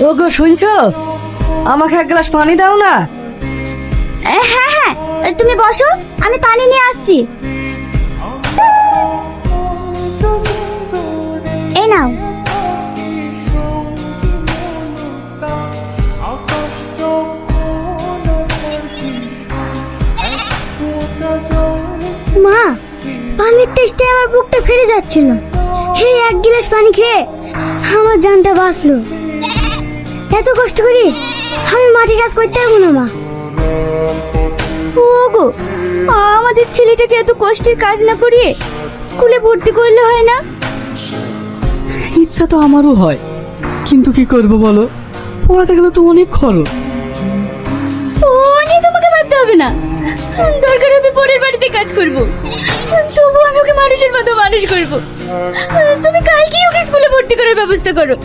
ওগো শুনছো, আমাকে এক গ্লাস পানি দাও না। হ্যাঁ হ্যাঁ, তুমি বসো, আমি পানি নিয়ে আসছি। এই নাও। মা, পানির টেস্টে আমার বুকটা ফেটে যাচ্ছিল। হে, এক গ্লাস পানি খেয়ে আমার জানটা বাঁচলো। এত কষ্ট করি আমি মাটি কাজ করতে পারবো না মা। ওগো, আমাদের ছেলেটাকে এত কষ্টের কাজ না করিয়ে স্কুলে ভর্তি করলে হয় না? ইচ্ছা তো আমারও হয়, কিন্তু কি করব বলো, পড়াতে গেলে তো অনেক খরচ। ও নিয়ে তোমাকে ভাবতে হবে না, দরকার হবে পরের বাড়িতে কাজ করব, তবু আমি ওকে মানুষের মতো মানুষ করব। তুমি কালকেই ওকে স্কুলে ভর্তি করার ব্যবস্থা করো।